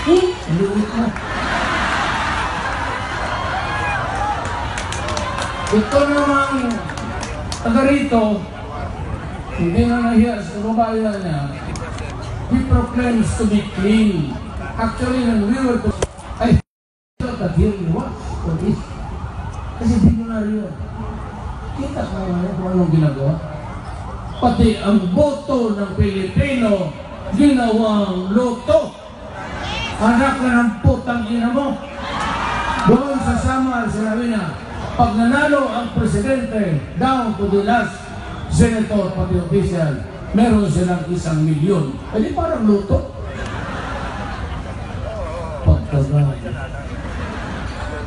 Liit mo. Ito namang taga rito, hindi na nahiya sa kababayan niya. He proclaims to be clean. Actually, when we were to... I thought that here he was for this. Kasi binunaryo. Kita ko naman kung anong ginagawa. Pati ang boto ng Pilipino, ginawang loto. Anak na ng putang ina mo. Doon sa Samar, sinabi niya, pag nanalo ang presidente down to the last senator pati official, meron silang 1 milyon. E di parang luto. Pagkaga.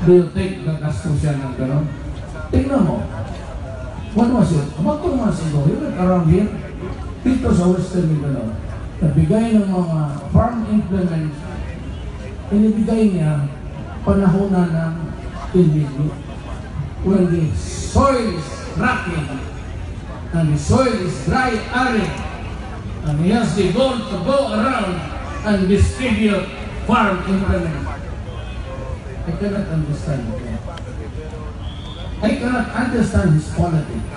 Do you think gagastos siya ng gano'n? Tingnan mo. What was it? About 2 months ago, he went around here, dito sa Western Mindanao, nabigay ng mga farm implements, inibigay niya panahonan ng illigno. When the soil is rocky, and the soil is dry, arid, and he has the goal to go around and distribute farm implements. I cannot understand it. I cannot understand his politics.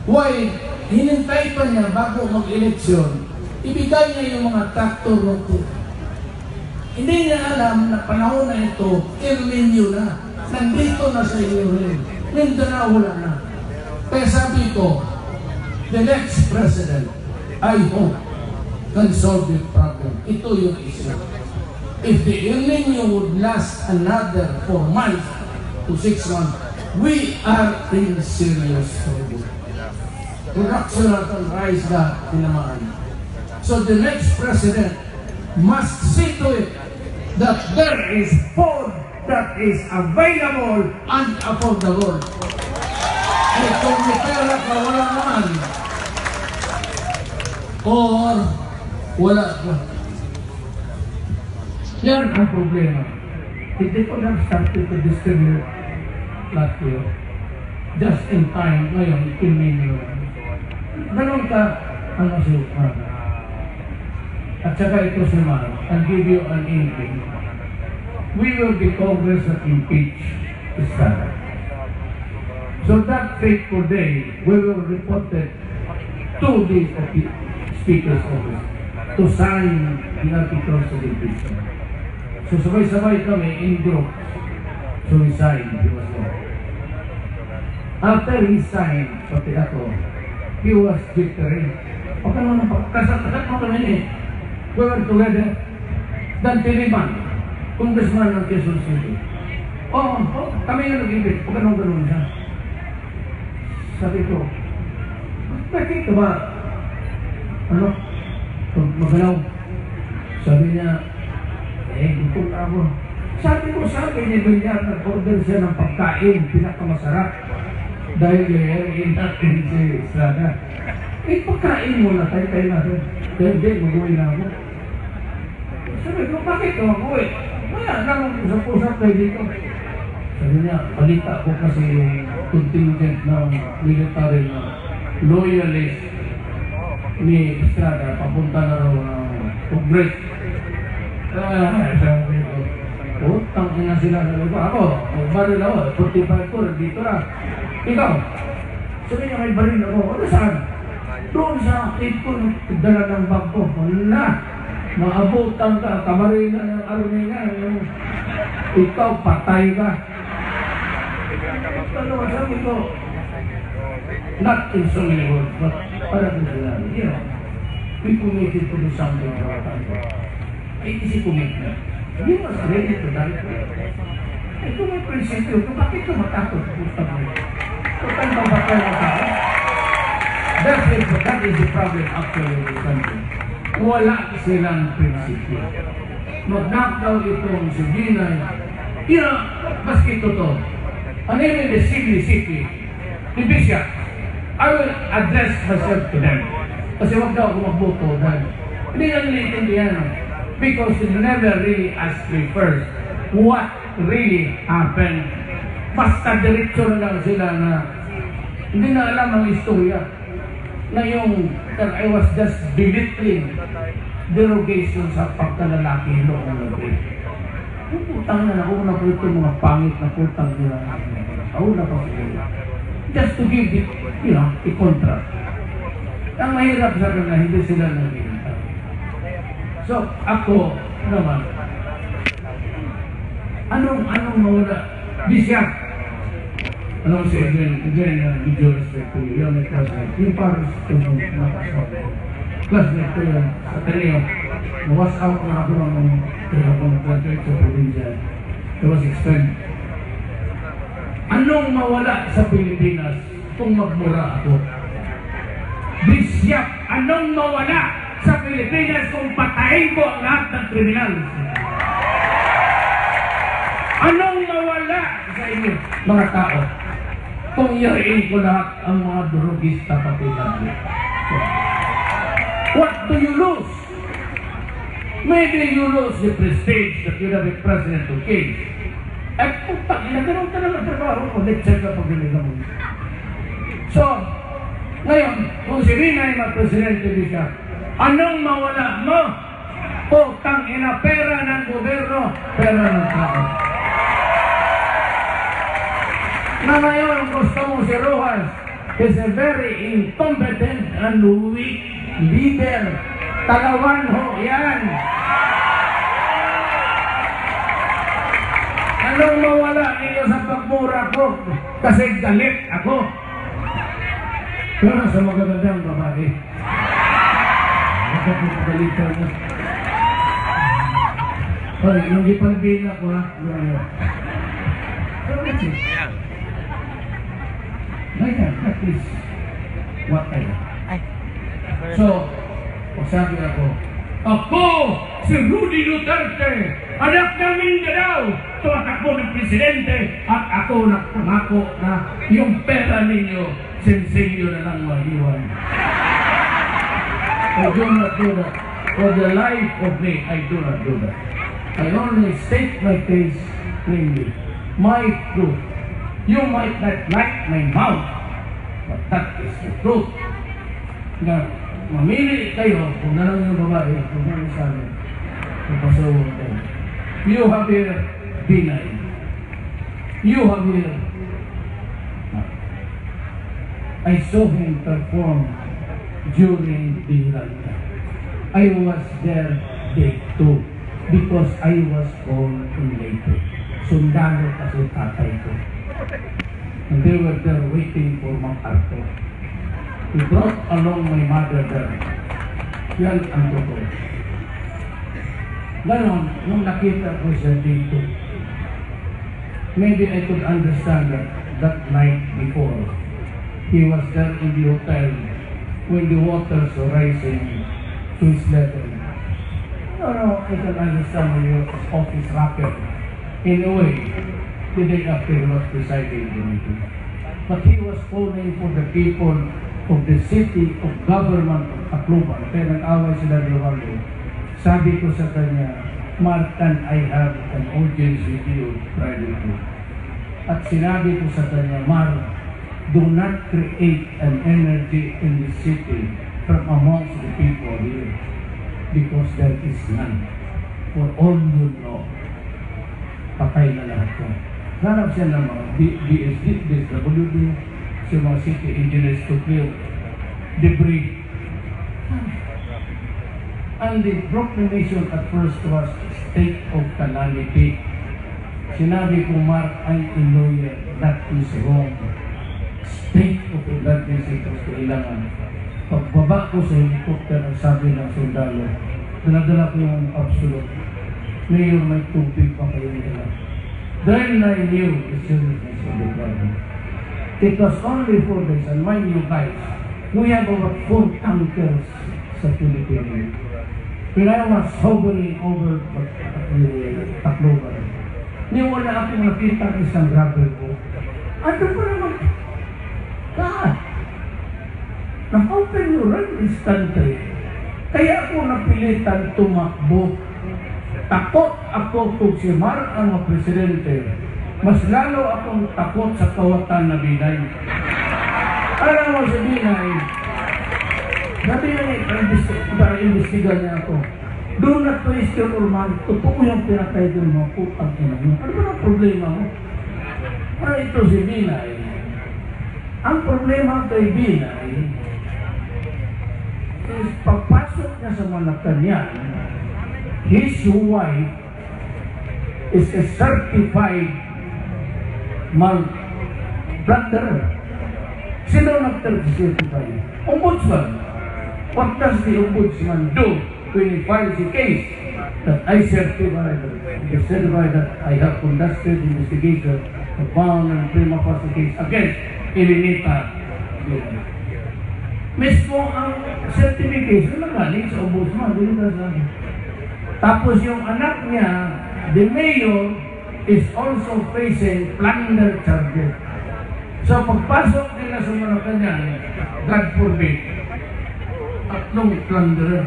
Why, hinintay pa niya bago mag-eleksyon, ibigay niya yung mga tractor route. Hindi niya alam na panahon na ito, El-Nino na. Nandito na sa iyo rin. Mindanao wala na. Kaya sabi ko, the next president, I hope, can solve the problem. Ito yung issue. If the El Nino would last another 4 months to 6 months, we are in serious trouble. Production will rise na tinamaan. So the next president must see to it that there is food that is available and affordable. Eh kung may pera ka, wala naman. Or wala ka. Yan ang problema. Hindi ko lang started to distribute last year. Just in time, ngayon, in million. Ganon ka, ano si Mara. At saka ito si Mara. I'll give you an inkling. We will be Congress that impeach Estrada. So that fateful day, we will report it to the Speaker's office to sign the articles of impeachment. So sabay-sabay kami in group to resign. He was there. After he signed, pati ako, he was jittery. Pagka naman, kasat mo kami eh. We were together. Dan Tiliman, congressman ng Quezon City. Oh, kami nga nag-ibig. Pagka nung ganun siya. Sabi ko, bakit ka ba? Ano? Magalaw. Sabi niya, gutom na ako. Sabi ko sa akin, Villar, nag-order siya ng pagkain, pinakamasarap. Dahil yayayin natin si Estrada. Pagkain mo na, tayo natin. Dahil din, mag-uwi na ako. Sabi ko, bakit ka mag-uwi? Wala, lang usap-usap tayo dito. Sabi niya, balita ko kasi yung contingent ng military na loyalist ni Estrada, papunta na raw ng Congress. Sabi ko, utang na sila sa lupa. Ako, baril ako, 45 ko, dito na. Ikaw, sabi niya may baril ako. Ano saan? Doon sa akin ko, nagdala ng bag ko. Wala, maabutan ka, kamarina ng army nga. Ikaw, patay ka. Ano, sabi ko, not in so many words, but parang sila, you know, we committed to do something for our country. It is a commitment. We must ready to die for it. Ito may prinsipyo. Bakit ka matakot? Gusto mo. Ito tayo mabatay na tao. That is the problem actually in the country. Wala silang prinsipyo. Mag-knockdown itong si Ginay. Maski ito to. Ano yung the city, the bishop, I will address myself to them. Kasi wag daw ako magboto dahil hindi na nilitindihan. Because they never really asked me first what really happened. Basta diretso na lang sila na hindi na alam ang istorya. Na yung that I was just belittling derogation sa pagkalalaki noong gabi. Putang na nauna po ito mga pangit na putang nila. Nauna pa sila. Just to give it, a contract. Ang mahirap sa kanila, hindi sila naging. So, ako naman, anong mawala? Bisyak. Anong si again, with due respect to you, yung may classmate, yung parang classmate ko yan, sa Ateneo, na-wash out na ako ng graduate sa provincia. It was expelled. Anong mawala sa Pilipinas kung magmura ako? Bisyak, anong mawala sa Pilipinas kung patayin ko ang lahat ng kriminal? Anong mawala sa inyo, mga tao, kung yariin ko lahat ang mga durugista pati natin? What do you lose? Maybe you lose the prestige that you have a president of kings. Ay, putang ina, ganun talaga trabaho ko. Let's check up mo. So, ngayon, kung si Rina ay mag-presidente di siya, anong mawala mo? Putang ina, pera ng gobyerno, pera ng tao. Na ngayon, gusto mo si Rojas is a very incompetent and weak leader. Tagawan ho yan. Anong mawala ninyo sa pagmura ko? Kasi galit ako. Pero sa magagandang babae. Magagalitan mo. Hoy, yung ipalbina ko ha. That is what I am. So, sabi ako si Rudy Duterte, anak ng Mindanao, tumatakbo ng presidente, at ako nagpangako na yung pera ninyo, sensinyo na lang mahiwan. I do not do that. For the life of me, I do not do that. I only state my case plainly. My truth. You might not like my mouth, but that is the truth. Now, mamili kayo kung na lang yung babae, kung ano sa amin, kapasawang kayo. You have here denied. You have here. I saw him perform during the rally. I was there day 2 because I was born in Leyte. Sundalo kasi tatay ko. And they were there waiting for MacArthur. He brought along my mother there. Yan ang totoo. Ganon, nung nakita ko siya dito, maybe I could understand that night before. He was there in the hotel when the waters were rising to his level. No, I can understand when your office rocket. In a way, the day after he was presiding the meeting. But he was calling for the people of the city of government of Tacloban. Kaya nag-away sila Ronaldo. Sabi ko sa kanya, Mark, can I have an audience with you privately? At sinabi ko sa kanya, Mark, do not create an energy in the city from amongst the people here, because there is none. For all you know, patay na lahat ko. Hanap siya ng mga BSD, DSWD, sa mga city engineers to clear debris. And the proclamation at first was state of calamity. Sinabi ko, Mark, I'm a lawyer. That is wrong. State of emergency was kailangan. Pagbaba ko sa helicopter, ang sabi ng sundalo, dinadala ko yung absolute. Mayor, may tubig pa kayo nila. Then I knew the seriousness of the problem. It was only 4 days, and mind you guys, we have over 4 tankers sa Philippines. When I was hovering over Tacloban, wala akong nakita ng isang gravel ko. Ano pa naman? God! How can you run this country? Kaya ako napilitan tumakbo. Takot ako kung si Mark ang presidente. Mas lalo akong takot sa kawatan na Binay. Alam mo si Binay, Sabi nga para imbestigan niya ako. Do not question or man, totoo yung pinatitle mo, putang ina mo. Ano ba ang problema mo? Ito si Binay. Ang problema kay Binay is pagpasok niya sa Malacanang, his wife is a certified plunderer. Sino nag-certify? Ombudsman. What does the ombudsman do when he files a case that I certify that I have conducted investigation and found and prima facie case against Elenita? Mismo ang certification na galing sa ombudsman. Tapos yung anak niya, the mayor, is also facing plunder charges. So pagpasok nila sa Malacanang, God forbid, tatlong plunderer,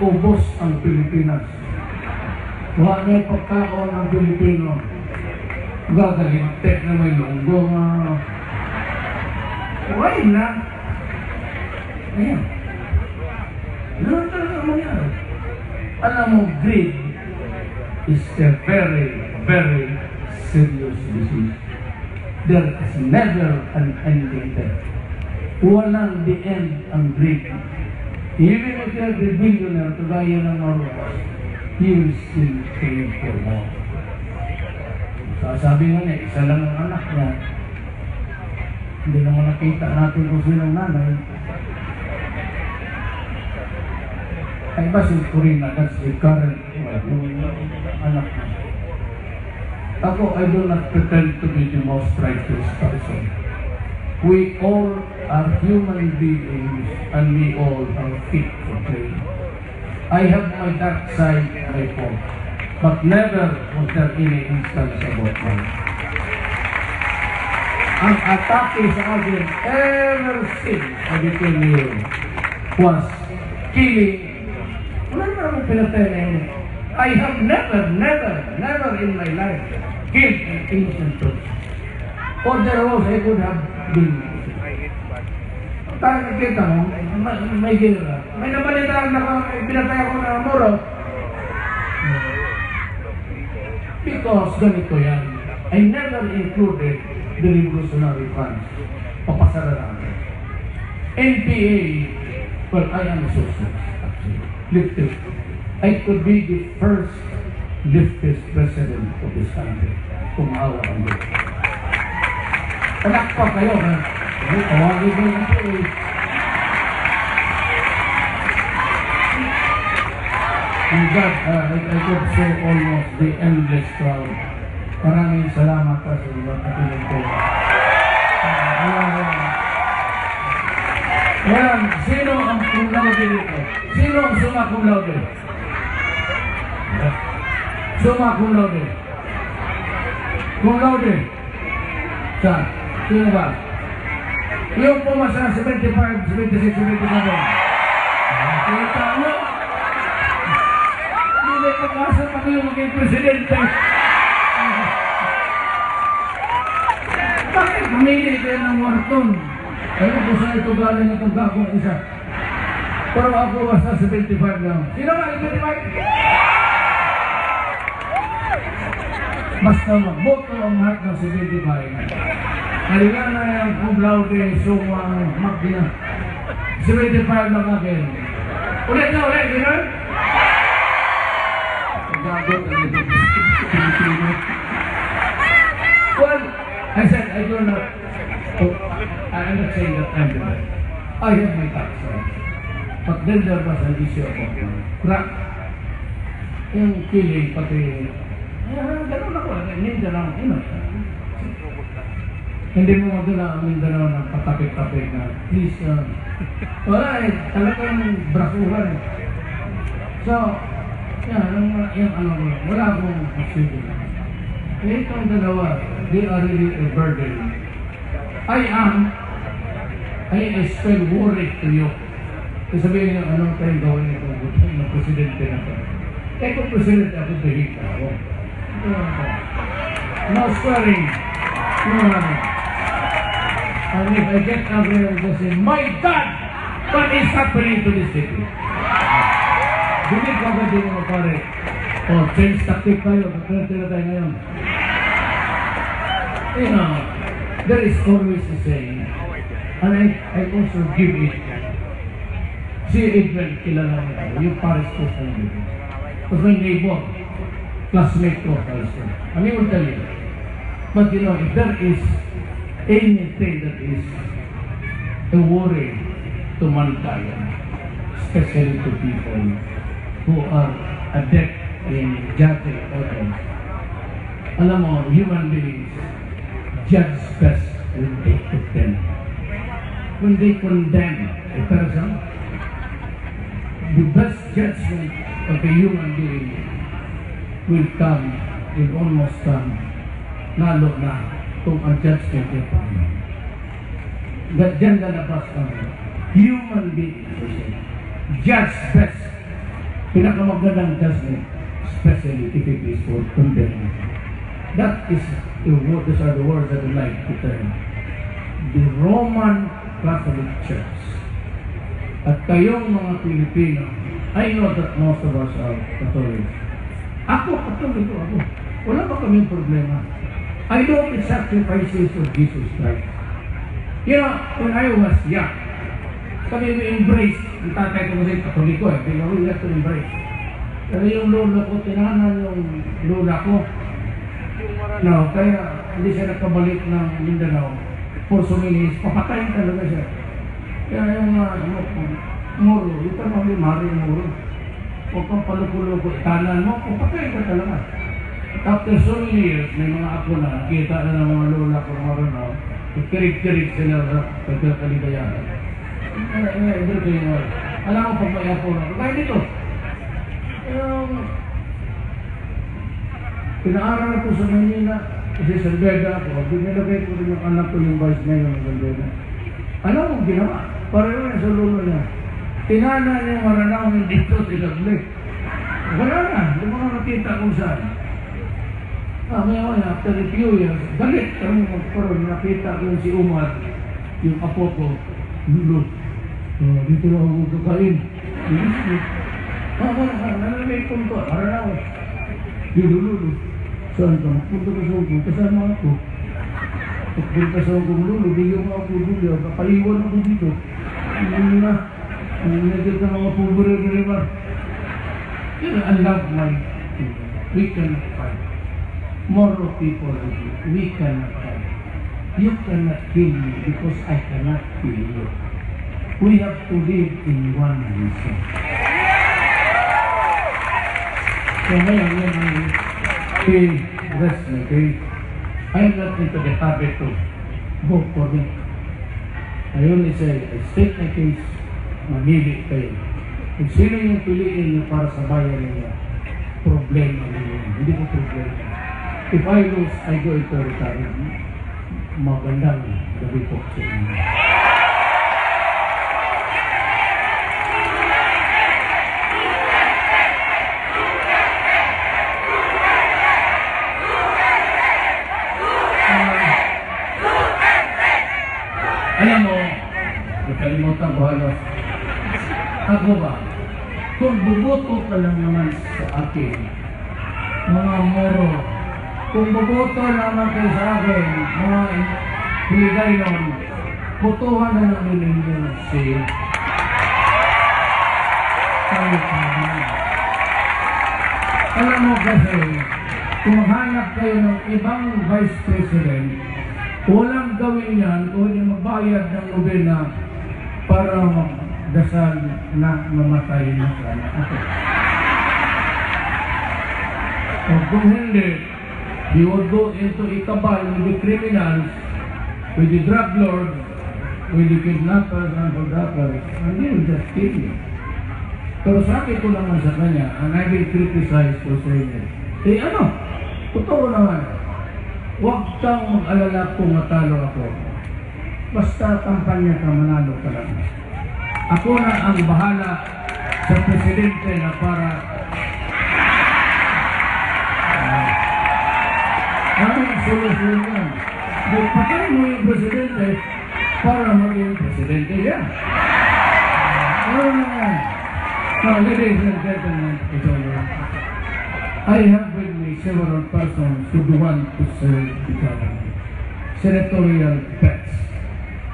ubos ang Pilipinas. Wala na yung pagkaon ng Pilipino. Gagalintek na may lunggo nga. Why na? Ayan. Ano talaga mangyari? Alam mo, greed is a very, very serious disease. There is never an ending there. Walang the end ang greed. Even if you're the billionaire, kagaya ng Norway, he will still crave for more. Sabi nga niya, isa lang ang anak niya. Hindi naman nakita natin kung sinong nanay. Ay ba si Corina, that's the current anak niya. Ako, I do not pretend to be the most righteous person. We all are human beings and we all are fit for play. I have my dark side, my fault, but never was there any instance about mine. Ang atake sa akin ever since I became mayor was killing. Wala naman akong pinatay na yun. I have never in my life killed an innocent person. Otherwise, I could have been. Tayo nakita mo, may gila. May nabalitaan na pinatay ako na Moro. Because ganito yan. I never included the revolutionary funds. Papasara namin. NPA, well, I am a socialist, actually. Leftist. I could be the first leftist president of this country. Kumawa ang Diyos. Anak pa kayo, ha? Tawagin mo yung NPA. And God, I could say almost the endless crowd. Maraming salamat pa sa iba katulad ko. Ayan, sino ang cum laude dito? Sino ang summa cum laude? Summa cum laude. Cum laude. Saan? Sino ba? Yung pumasa 75, 76, 77. Kita mo? Hindi pag-asa pa kayo maging presidente. Bakit pumili kayo ng Wharton? Ayun ko saan ito galing itong gagong isa. Pero ako basta 75 lang. Sino ba? 75? Basta mag-boto ang lahat ng 75. Halika na yung cum laude, sumang magna. 75 lang akin. Ulit na ulit, gano'n? Gagot ang Pilipino. Well, I said, I do not, I'm not saying that I'm the best. I have my tax rights. But then there was an issue about crack. Yung killing, pati, gano'n ako, hindi lang, hindi mo madala ang Mindanao ng patapik-tapik na, please, wala talagang brasuhan. So, yung ano ko, wala akong activity. Itong dalawa, they are really a burden. I spell worry to you. Sabihin niyo, anong tayo gawin ito ng presidente na ito? Kaya kung presidente ako, dahil ako. No swearing. No running. And if I get angry, I just say, my God! What is happening to this city? Bigit ka ba din mo pare? O, change tactic tayo. Tira tayo ngayon. You know, there is always a saying, and I also give it. Si Adrian, kilala mo tayo, yung Paris Coast na dito. Because my neighbor, classmate ko, and he will tell you. But you know, if there is anything that is a worry to mankind, especially to people who are adept in judging others, alam mo, human beings judge best when they condemn. When they condemn a person, the best judgment of a human being will almost come, lalo na kung ang judgment ay Panginoon. Diyan lalabas ang human being judge best. Pinakamagandang judgment, especially if it is for condemning. That is those are the words that I like to tell. The Roman Catholic Church. At kayong mga Pilipino, I know that most of us are Catholic. Ako. Wala pa kaming problema. I know the sacrifices of Jesus Christ. You know, when I was young, kami embrace, ang tatay ko kasi Katoliko we have to embrace. Pero yung lola ko, tinahanan yung lola ko. No, kaya hindi siya nakabalik ng Mindanao for so many years. Papatayin talaga siya. Kaya yung muro, ito mga maring muro. Huwag kang palukulo-ko, tanan mo, papatayin ka talaga. After so many years, may mga ako na, nakita na ng mga lola ko na maranaw, kirig-kirig sila sa pagkakaligayahan. Alam mo, pag may ako na, kaya dito, pinaaral ako sa Manila, kasi sa Albeda ako, binilagay ko rin yung anak ko yung vice mayor ng Albeda. Alam mo, ginawa, pareho na sa lolo niya. Tinana niya maranaw ng dito sa Ilagli. Wala na, hindi mo nakita kung saan. Ngayon, after a few years, galit kami magkaroon, nakita ko yung si Umar, yung apo ko, lulo. Dito lang ako kakain. Nalamay punto, maranaw. Lulo. Saan ka? Punta ka sa ugo, kasama ako. Pagpunta sa ugo, lulo, bigyan mo ako lulo, kapaliwan ako dito. Hindi na, nagigil ka mga pobre na riba. I love my people. We cannot fight. Moral people, we cannot fight. You cannot kill me because I cannot kill you. We have to live in one nation. So ngayon, rest my faith. I'm not into the habit of vote for me. I only say, I state my case, mamili kayo. Kung sino yung piliin niyo para sa bayan niyo, problema niyo. Hindi ko problema. If I lose, I go into retirement. Magandang gabi po sa inyo. Alam mo, nakalimutan ko halos. Ako ba, kung buboto ka lang naman sa akin, mga moro, kung buboto naman kayo sa akin, mga hiligay nun, botohan na lang ninyo si alam mo kasi, kung hanap kayo ng ibang vice president, walang gawin yan kung hindi magbayad ng nobena para magdasal na mamatay na sana ako. O kung hindi, you would go into ikabal with the criminals, with the drug lords, with the kidnappers and fordappers, and they will just kill you. Pero sabi ko naman sa kanya, and I will criticize for saying it, totoo naman, huwag kang mag-alala kung matalo ako. Basta kampanya ka, manalo ka lang. Ako na ang bahala sa presidente na para ang solusyon yan. Patay mo yung presidente para maging presidente yan. Now, ladies and gentlemen, it's over. I have with me several persons who want to serve the government, senatorial pets.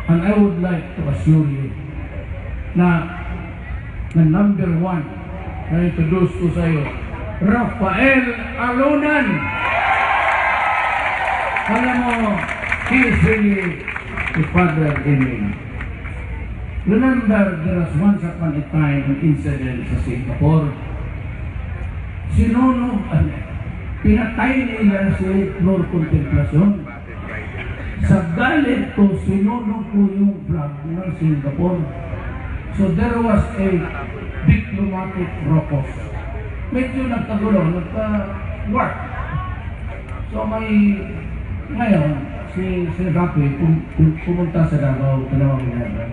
And I would like to assure you na number one na introduce ko sa iyo, Rafael Alunan. Alam mo, he is really the father in me. Remember, there was once upon a time an incident sa Singapore. Pinatay nila si Lord Contemplacion. Sa galit ko, sinunog ko yung flag ng Singapore. So there was a diplomatic rokos. Medyo nagkagulo, nagka-work. So ngayon, si Rafi pumunta sa Davao, dalawang minata.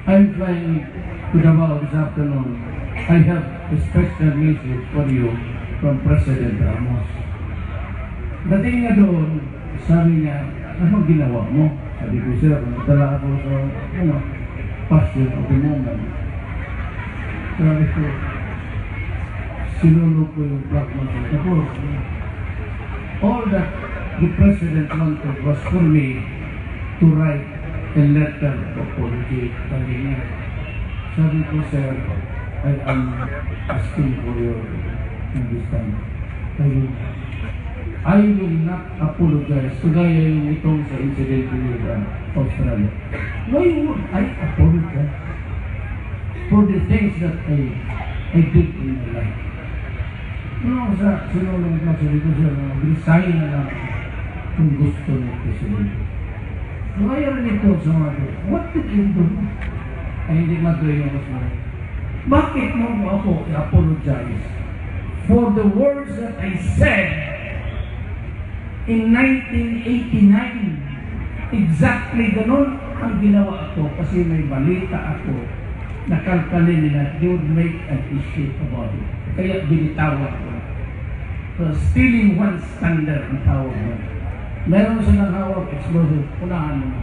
I'm flying to Davao this afternoon. I have a special message for you from President Ramos. Dating nga doon, sabi niya, anong ginawa mo? Sabi ko, sir, natala ako sa, passion of the moment. Sabi ko, sinulog ko yung black man. Tapos, all that the President wanted was for me to write a letter of apology. Sabi ko, sir, I am asking for your understanding. I will not apologize. Kagaya yung itong sa incident with Australia. Why would I apologize for the things that I did in my life? Sa sinulong na sabi ko, sir, resign na lang kung gusto ng President. Kaya rin ito sa mga what did you do? Ay hindi mag-doy yung mas mga. Bakit mo ako i-apologize for the words that I said in 1989? Exactly ganun ang ginawa ko kasi may balita ako na kalkalin nila, they would make an issue about it. Kaya binitawag ko. So, stealing one standard ang tawag mo. Meron silang hawak explosive, unahan mo.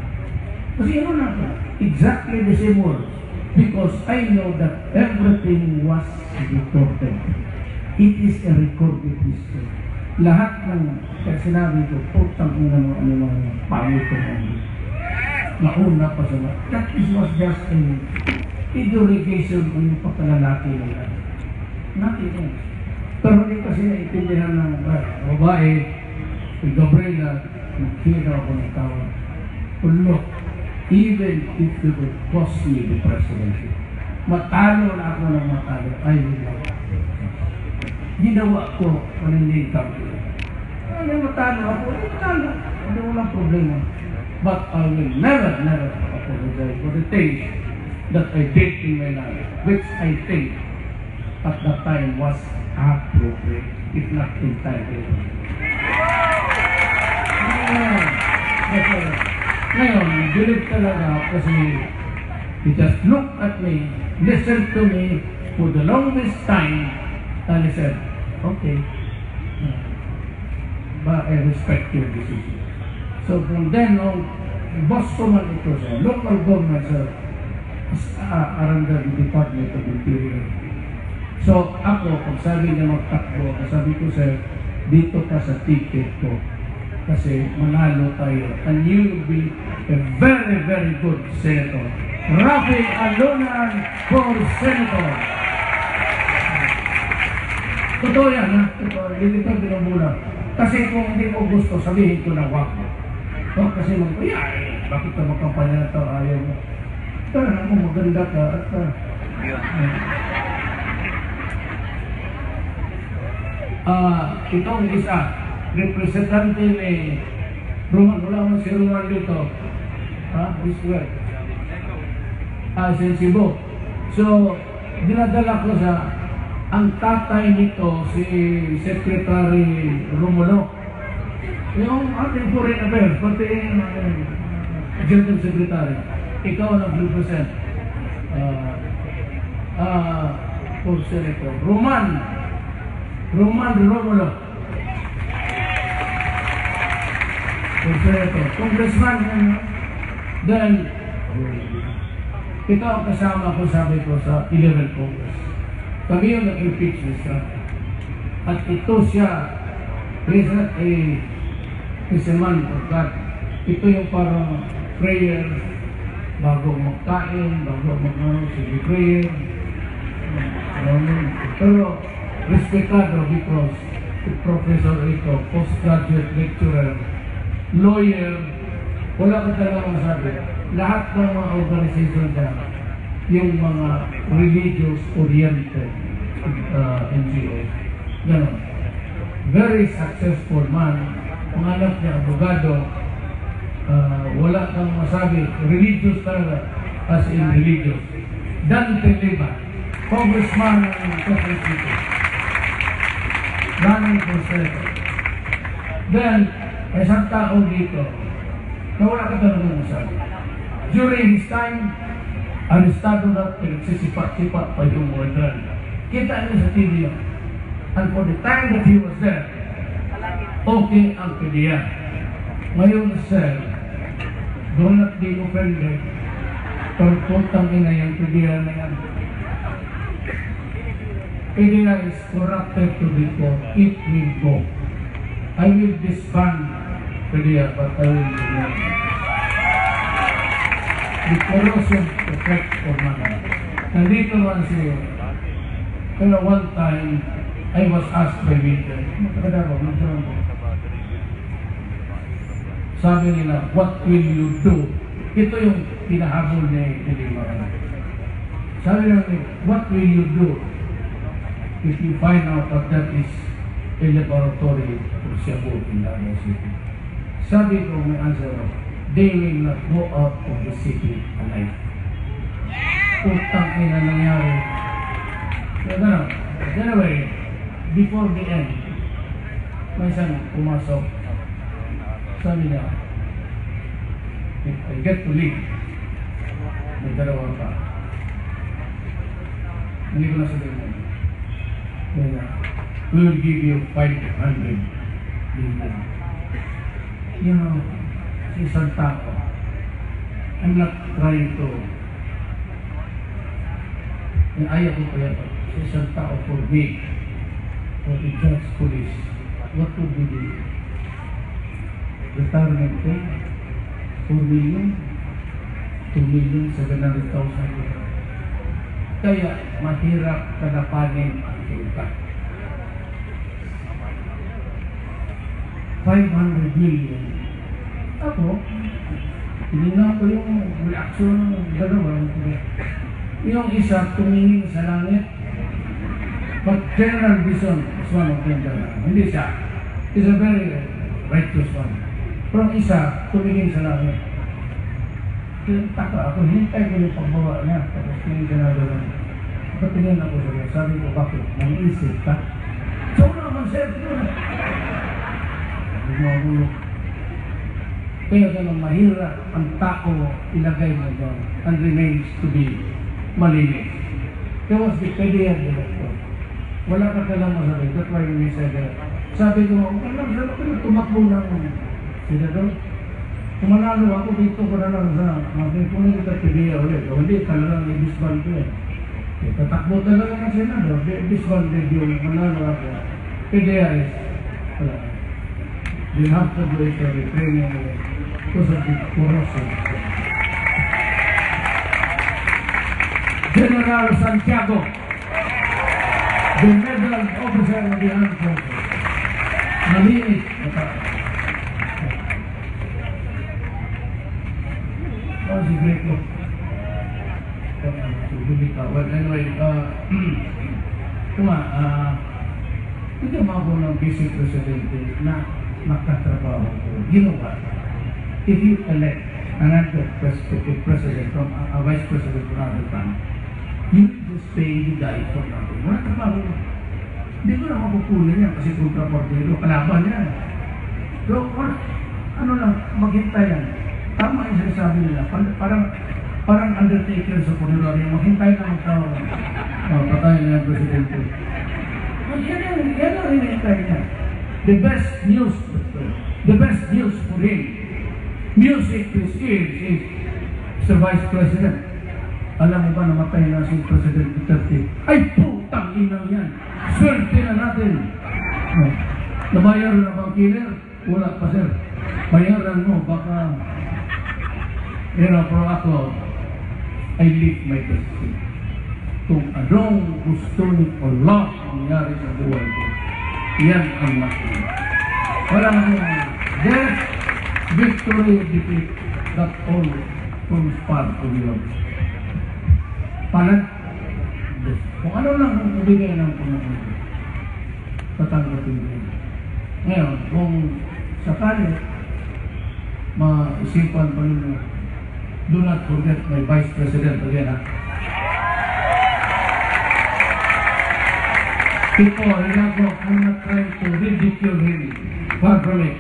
Kasi ano na ito? Exactly the same words. Because I know that everything was recorded. It is a recorded history. Lahat ng sinabi ko, putang ina mo ano mga pangit ko namin. Nauna pa sa mga. That was just an education kung yung pagkalalaki nila. Nothing else. Pero hindi kasi naiintindihan ng babae, si Gabriela, nagkira ako ng tawag. Look, even if you would cost me the presidency, matalo na ako ng matalo, I will not. Ginawa ko, paninigam ko. Ano matalo ako? Matalo. Hindi walang problema. But I will never apologize for the things that I did in my life, which I think at that time was appropriate, if not entitled. Ngayon, believe talaga kasi he just looked at me, listened to me for the longest time, and he said, okay, but I respect your decision. So from then on, boss ko man ito sa local government are under the Department of Interior. So ako, pag sabi niya magtakbo, sabi ko sir, dito ka sa ticket ko. Kasi manalo tayo. And you will be a very, very good senator. Rafi Alunan for senator. Totoo yan, ha? Hindi ito binubula. Kasi kung hindi mo gusto, sabihin ko na wag mo. Kasi bakit ka magkampanya na ito? Ayaw mo. Tara mo, maganda ka. Itong isa, representante ni Roman, wala mo si Roman dito. This way. Sa Cebu. So, dinadala ko sa ang tatay nito, si Secretary Romulo. Yung ating foreign affairs, pati General Secretary, ikaw nag-represent for Senator. Roman Romulo. For Senator. Congressman, then Ito ang kasama ko, sabi ko, sa 11 Congress. Kami yung nag-impeach ni Trump. At ito siya, he's a man of God. Ito yung parang prayer, bago magkain, bago sige prayer. Pero, respetado because professor ito, postgraduate lecturer, lawyer, wala ka talaga masabi. Lahat ng mga organization dyan, yung mga religious-oriented NGOs, gano'n. Very successful man, ang anak niya, abogado, wala kang masabi, religious talaga, as in religious. Dante Liba, congressman ng Quezon City, running for senator. Then, may isang tao dito na wala ka talaga masabi. During his time, arestado na pinagsisipat-sipat pa yung order. Kita niyo sa TV yun. And for the time that he was there, okay ang PDEA. Ngayon, sir, do not be offended. Pagputang ina yung PDEA na yan. PDEA is corrupted to the core. It will go. I will disband PDEA, but I will disband. The corrosion effect of money. Nandito naman siya. Pero one time, I was asked by Winter, sabi nila, what will you do? Ito yung pinahabol ni Lima. Sabi nila, what will you do if you find out that is a laboratory for Cebu in Davao City? Sabi ko, may answer, they will not go out of the city alive. Utang ina nangyari. Anyway, before the end, may isang pumasok. Sabi niya, if I get to leave, may dalawa pa. Hindi ko na sabihin mo. We will give you 500 million. You know, si isang tao, I'm not trying to, ayaw ko kaya ito, si isang tao for me, for the judge police, what would be the retirement pay? 4 million, 2,700,000. Kaya mahirap kadapanin ang kita. 500 million. Ako, tinignan ko yung reaction ng dalawa. Yung isa tumingin sa langit. But General Bison is one of them. Hindi siya. He's a very righteous one. Pero ang isa tumingin sa langit. Taka ako, hintay ko yung pagbawa niya. Tapos tingin ka na doon. Patingin ako sa niya. Sabi ko, bakit? Nang-isip ka? So naman, sir. Magulo. Kaya ganun mahirap ang tao ilagay mo doon and remains to be malinis. There was the PDEA director. Wala ka talang masabi. That's why we said that. Sabi ko, tumakbo ng senador. Kumanalo ako dito ko na lang sa kunin kita PDEA ulit. O hindi, talagang i-disband ko eh. Tatakbo talaga ng senador. Disbanded yung manalo ako. PDEA is wala. You have to do it for the training because of the corruption. General Santiago, the Medal Officer of the Armed Forces. Maliit. That was a great look. Well, anyway, hindi mo ako ng Vice Presidente na makatrabaho ko. You know what? If you elect another president from a vice president from another time, you just pay the guy for nothing. Wala trabaho. Hindi ko na makukunin yan kasi kontraportero, kalaban yan. So, ano lang, maghintay yan. Tama yung sinasabi nila. Parang undertaker sa Puneraryo, maghintay na magtao. Patay na yung presidente. Yan ang hinihintay niya. The best news for him, music to his ears is the Vice President. Alam mo ba namatay na si President Duterte? Ay putang inang yan. Swerte na natin. Nabayaran na bang killer? Wala pa sir. Bayaran mo baka pero ako I live my destiny. Kung anong gusto ni Allah nangyari sa buhay ko, yan ang natin. Walang death, victory, defeat, that all forms part of your palad. Kung ano lang ang ibigay ng Panginoon, tatanggapin mo. Ngayon, kung sakali maisipan pa ninyo, do not forget my Vice President again, ha? People, I'm not trying to ridicule him. Far from it.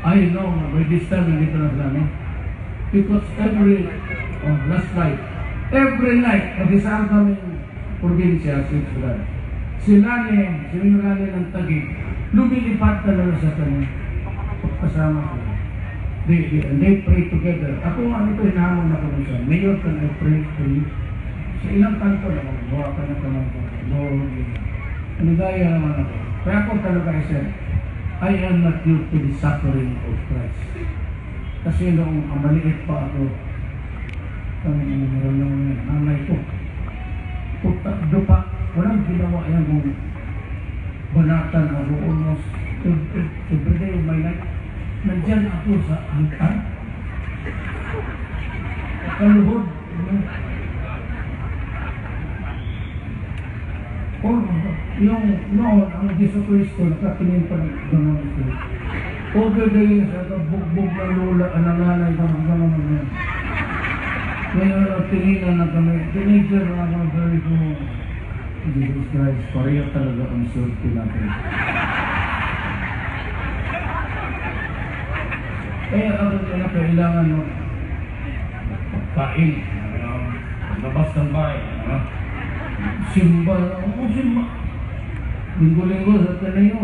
I know by this time hindi pa namin. Because last night, every night, nag-isaan kami probinsya, sila ng Taguig, lumilipad talaga sa kanya. Kasama ko. They pray together. Ako ano ito, hinahamon ako ng siya. Mayor, can I pray for you? Sa ilang kanto naman, gawa ka na naman ko. Nagaya naman ako. Kaya ako talaga isa, I am not due to the suffering of Christ. Kasi noong maliit pa ako, nanay ko, dupa, walang ginawa yan kung banatan ako almost every day of my life. Nandyan ako sa altar. Kaluhod. Yung noon, ang Jesu Cristo, nakatingin pa ng gano'n ito. Over the years, bugbog na lula, nanganay ka ng gano'n naman. Ngayon, tinginan na kami. Teenager na ako, very ko, Jesus Christ, pareho talaga ang surti natin. Kaya ako na kailangan mo kain, labas ng bahay, simba, simba. Linggo-linggo sa tanayo,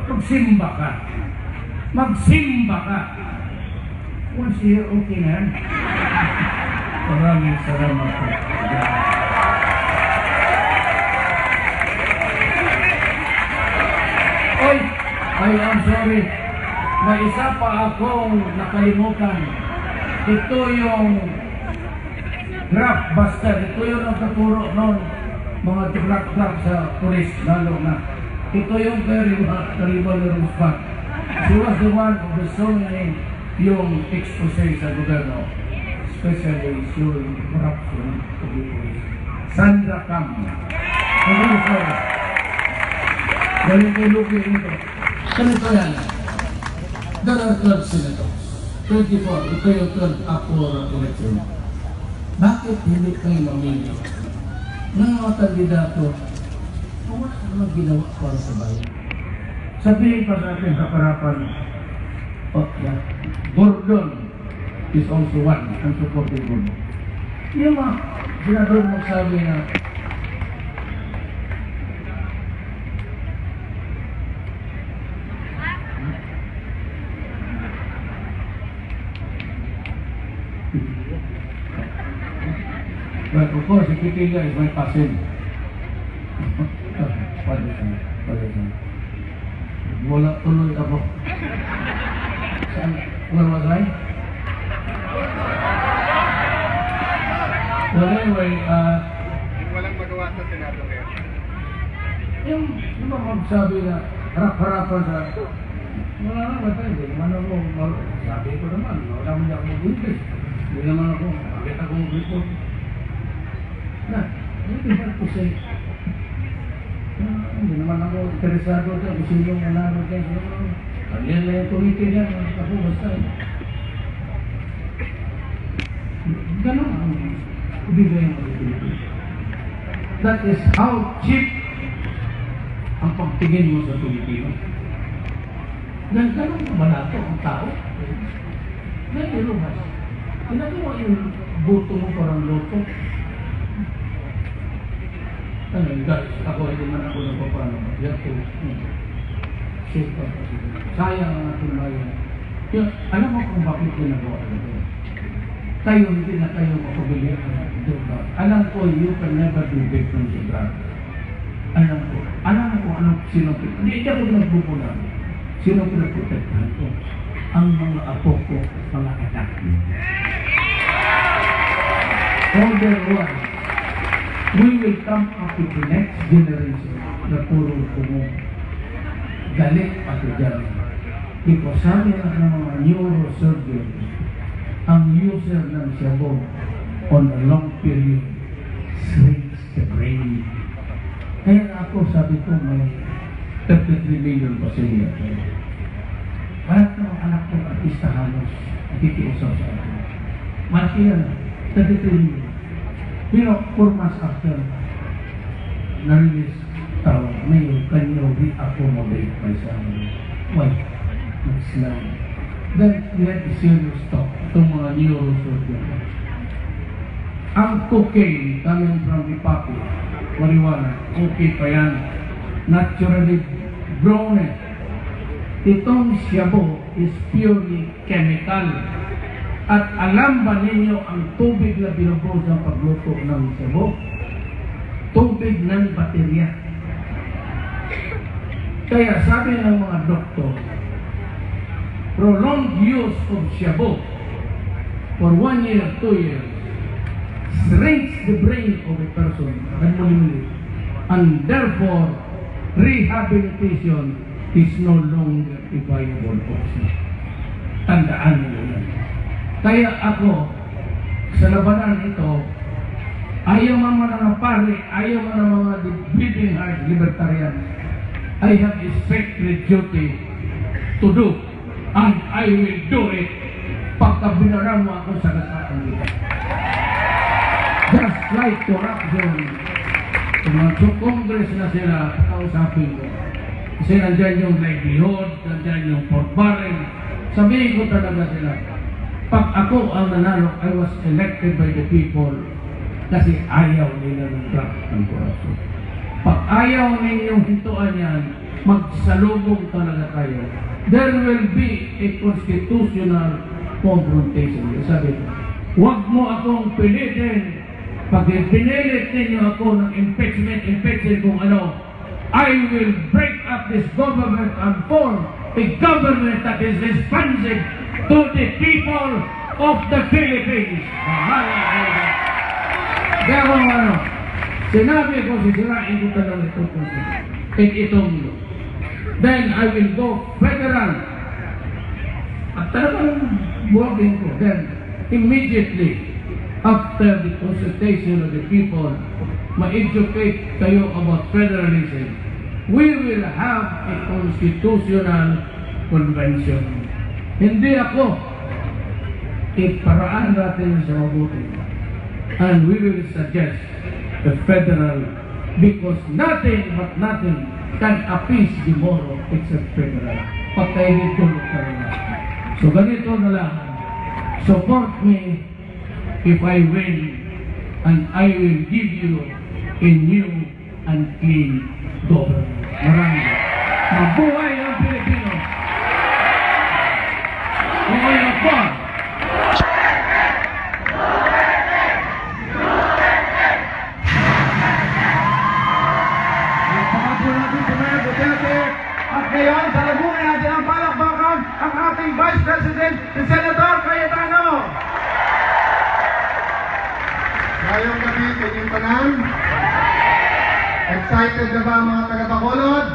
magsimba ka. Magsimba ka. Once a year, okay na yan. Maraming salamat po. Oy! I am sorry. May isa pa akong nakalimutan. Ito yung graph buster. Ito yung nagkaturo noon. Mga graph sa police, lalo na. Ito yung Rival Spot. She was the one of the song yung expose sa gobyerno. Especially yung corruption to the police. Sandra Cam. Ano ito? Galing kay Lupi ito. Ganito yan. There are 12 senators. 24. Ito yung 12 up for election. Bakit hindi kayo mamili ng mga kandidato kung wala naman ginawa para sa bayan? Sabihin pa sa ating kaparapan, Gordon is also one ang supporting Gordon. Yung mga senador magsabi na but of course, si Kitiga is my cousin. Wala tuloy ako. Where was I? Well, anyway, walang magawa sa Senado ngayon. yung mga magsabi na harap-harapan sa wala na ba tayo? Hindi naman ako, sabi ko naman, wala mo niya ako mag-English. Hindi naman ako, bakit ako mag-report? Na, hindi ba ko say, hindi naman ako interesado sa kung sino yung nanalo dyan. Kalian na yung tumitin yan, ako basta. Ganon ang ibigay mo. That is how cheap ang pagtingin mo sa Pilipino. Ganon balato ang tao. Ngayon ilubas. Ginagawa yung buto mo parang loto. Ano yung guys, ako hindi man ako nagpapano. Yato. Sayang ang ating bayan. Alam mo kung bakit ginagawa ito? kayo hindi na kayo makabili ng droga. Alam ko, you can never be victim to drugs. Alam ko anong sino hindi ako nagbubulan. Sino pinaprotektahan ko? Ang mga apo ko, mga anak ko. Otherwise, we will come up with the next generation na puro kumong galit ako dyan. Because sabi ng mga neurosurgeon, ang user ng shabu on a long period shrinks the brain. Kaya ako sabi ko may 33 million pa siya. Lahat ng anak kong artista halos nakikiusaw sa akin. Malaki yan, 33 million. Pero 4 months after, na-release tao, ngayon, can you re-accommodate myself? Why? Nag-slam. Then, we had a serious talk itong mga neurosurgeon. Ang cocaine coming from the poppy, marijuana, okay pa yan. Naturally grown. Itong shabu is purely chemical. At alam ba ninyo ang tubig na binubuhos ng pagluto ng shabu? Tubig ng baterya. Kaya sabi ng mga doktor, prolonged use of shabu for 1 year, 2 years shrinks the brain of a person and therefore rehabilitation is no longer a viable option. Tandaan nyo yan. Kaya ako, sa labanan ito, ayaw mga pare, ayaw mga bleeding heart libertarian, I have a sacred duty to do, and I will do it pagka binarang mo ako sa nasaan nila. Just like corruption, kung mag-congress na sila, kausapin ko. Kasi nandyan yung livelihood, nandyan yung port barrel. Sabihin ko talaga sila, pag ako ang nanalo, I was elected by the people kasi ayaw nila ng drugs ng corruption. Pag ayaw ninyong hintuan yan, magsalubong talaga tayo. There will be a constitutional confrontation. Sabi ko, huwag mo akong pilitin. Pag pinilit ninyo ako ng impeachment kung ano, I will break up this government and form a government that is responsive to the people of the Philippines. Kaya kung ano, sinabi ko, sisirain ko talaga itong then I will go federal. At talagang buwagin ko. Then, immediately, after the consultation of the people, ma-educate kayo about federalism, we will have a constitutional convention. Hindi ako, iparaan natin sa mabuti. And we will suggest the federal, because nothing but nothing can appease the Moro except federal. Patayin ito na. So ganito na lang, support me if I win, and I will give you a new and clean government. Maraming. Mabuhay ang Pilipino! Okay na po! At ngayon, salamuhin natin ang palakpakan ang ating Vice President, si Senator Cayetano. Ngayong gabi, kanyang tanan. Excited na ba mga taga-Bacolod?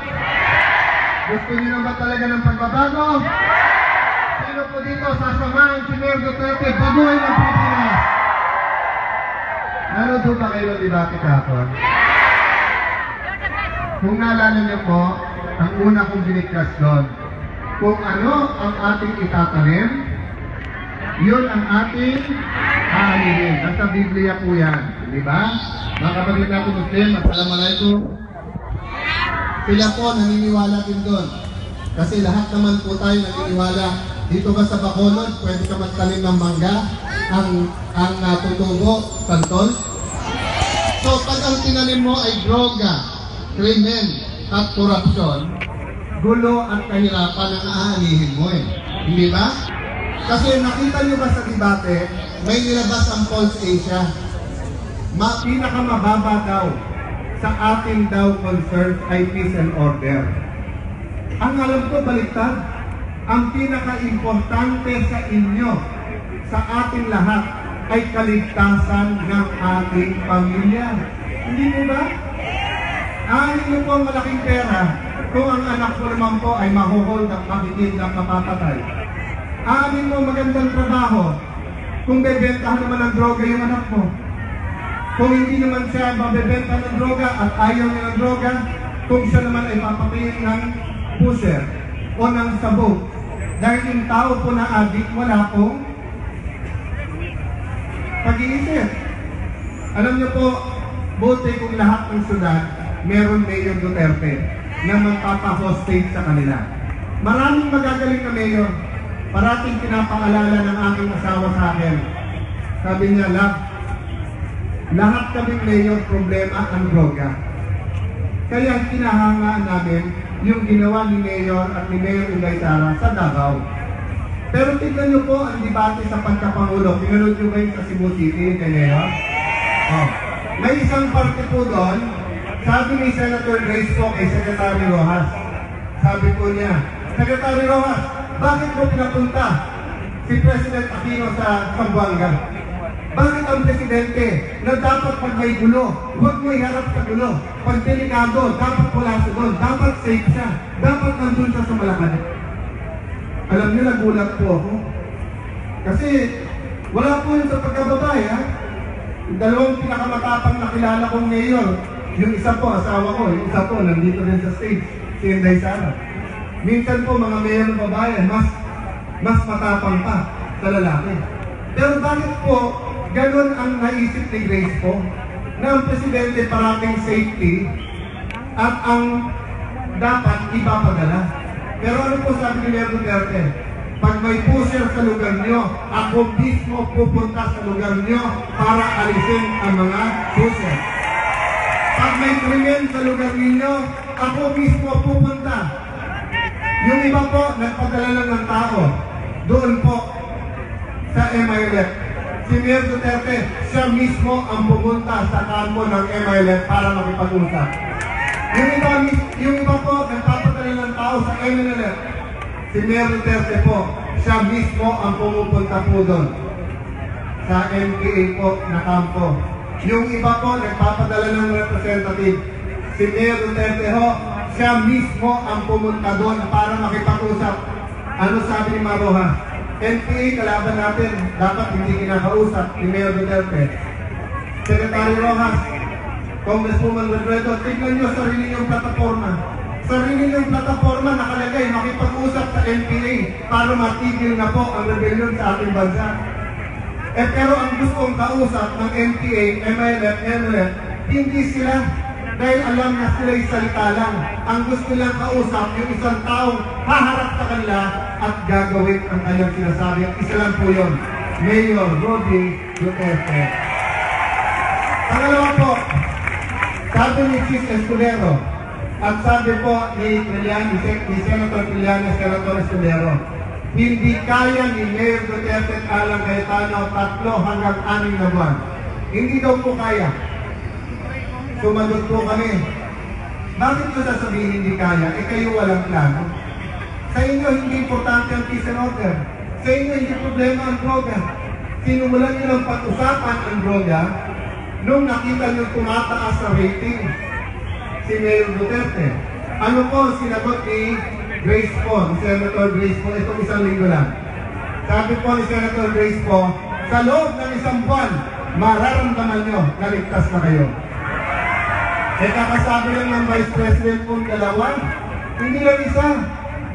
Gusto niyo na ba talaga ng pagbabago? Sino po dito sasamahan si Mayor Duterte baguhin ang Pilipinas? Naroon po ba kayo ng debate kahapon? Kung naalala niyo po, ang una kong biniklas doon, kung ano ang ating itatanim, yun ang ating aanihin. Nasa Biblia po yan. Di ba? Mga kapatid natin Muslim, assalamualaikum. Sila po naniniwala din doon. Kasi lahat naman po tayo naniniwala. Dito ba sa Bacolod, pwede ka magtanim ng mangga, ang tutubo, santol. So pag ang tinanim mo ay droga, krimen, at korupsyon, gulo at kahirapan ang aanihin mo eh. Hindi ba? Kasi nakita nyo ba sa debate, may nilabas ang Pulse Asia. Pinakamababa daw sa ating daw concerns ay peace and order. Ang alam ko, baliktad. Ang pinaka-importante sa inyo, sa ating lahat, ay kaligtasan ng ating pamilya. Hindi mo ba? Aanin niyo po ang malaking pera kung ang anak ko naman po ay mahuhold at makikindak, mapapatay. Aanin mo magandang trabaho kung bebentahan naman ng droga yung anak mo. Kung hindi naman siya mabebenta ng droga at ayaw niya ng droga, kung siya naman ay papatayin ng pusher o ng sabog. Dahil yung tao po na adik, wala pong pag-iisip. Alam niyo po, buti kung lahat ng syudad, meron Mayor Duterte na magpapa-hostage sa kanila. Maraming magagaling na mayor. Parating pinapaalala ng aking asawa sa akin. Sabi niya, love, lahat kaming mayor problema ang droga. Kaya kinahangaan namin yung ginawa ni Mayor at ni Mayor Inday Sara sa Davao. Pero tignan niyo po ang debate sa pagkapangulo. Pinanood niyo ba yung sa Cebu City kay Mayor? Oh. May isang parte po doon, sabi ni Senator Grace po kay Secretary Rojas. Sabi po niya, Secretary Rojas, bakit mo pinapunta si President Aquino sa Zamboanga? Bakit ang presidente na dapat pag may gulo, huwag mo iharap sa gulo. Pag delikado, dapat wala sa doon. Dapat safe siya. Dapat nandun siya sa Malacanang. Alam niyo, nagulat po ako. Kasi wala po yun sa pagkababae, ha? Dalawang pinakamatapang na kilala kong mayor. Yung isa po, asawa ko. Yung isa po, nandito rin sa stage. Si Inday Sara. Minsan po, mga mayor ng babae, mas matapang pa sa lalaki. Pero bakit po, ganun ang naisip ni Grace po, na ang presidente parating safety at ang dapat ipapadala. Pero ano po sabi ni Mayor Duterte? Pag may pusher sa lugar nyo, ako mismo pupunta sa lugar nyo para alisin ang mga pusher. Pag may krimen sa lugar ninyo, ako mismo pupunta. Yung iba po, nagpadala lang ng tao. Doon po sa MILF. Si Mayor Duterte, siya mismo ang pumunta sa kampo ng MILF para makipag-usap. Yung iba po, nagpapadala ng tao sa MILF. Si Mayor Duterte po, siya mismo ang pumupunta po doon sa MPA po na kampo. Yung iba po, nagpapadala ng representative. Si Mayor Duterte ho, siya mismo ang pumunta doon para makipag-usap. Ano sabi ni Maroha? NPA, kalaban natin, dapat hindi kinakausap ni Mayor Duterte. Secretary Rojas, Congresswoman Robredo, tignan nyo sarili niyong plataforma. Sarili niyong plataforma nakalagay, makipag-usap sa NPA para matigil na po ang rebellion sa ating bansa. Pero ang gustong kausap ng NPA, MILF, NLF, hindi sila. Dahil alam na sila'y salita lang. Ang gusto nilang kausap, yung isang taong haharap sa kanila at gagawin ang kanyang sinasabi. Ang isa lang po yun, Mayor Rodi Duterte. Pangalawa po, sabi ni Chis Escudero at sabi po ni Senator Trillanes, Senator Escudero, hindi kaya ni Mayor Duterte at Alan Cayetano 3 hanggang 6 na buwan. Hindi daw po kaya. Sumagot po kami. Bakit ko sasabihin hindi kaya? Kayo walang plano. Sa inyo hindi importante ang peace and order. Sa inyo hindi problema ang droga. Sinumulan nyo ng pag-usapan ang droga nung nakita nyo tumataas sa rating si Mayor Duterte. Ano po sinagot ni Grace po, ni Senator Grace po, itong isang linggo lang. Sabi po ni Senator Grace po, sa loob ng 1 buwan, mararamdaman nyo na ligtas na kayo. Kakasabi lang ng Vice President po dalawa, hindi lang isa.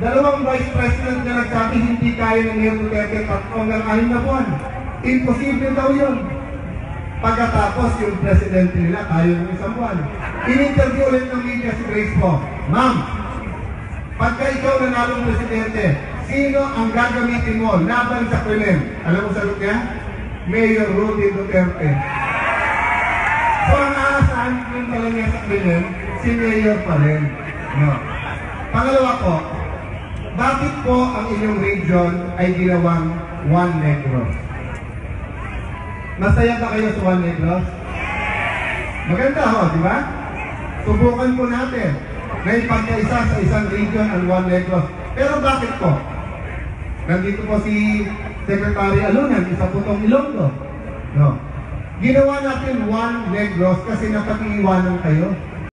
2 Vice President na nagsabi hindi kaya ng Mayor Duterte 3 hanggang 6 na buwan. Imposible daw yun. Pagkatapos yung Presidente nila kaya ng 1 buwan. In-interview ulit ng media si Grace po, Ma'am, pagka ikaw nanalong Presidente, sino ang gagamitin mo laban sa krimen? Alam mo sagot niya? Mayor Rodi Duterte. So ang aasahan yung talaga sa krimen, si Mayor pa rin. No. Pangalawa po, bakit po ang inyong region ay ginawang One Negros? Masaya ba kayo sa One Negros? Maganda ho, di ba? Subukan po natin na ipagkaisa sa isang region ang One Negros. Pero bakit po? Nandito po si Secretary Alunan, isa po itong Ilonggo. No. Ginawa natin One Negros kasi napag-iiwanan kayo.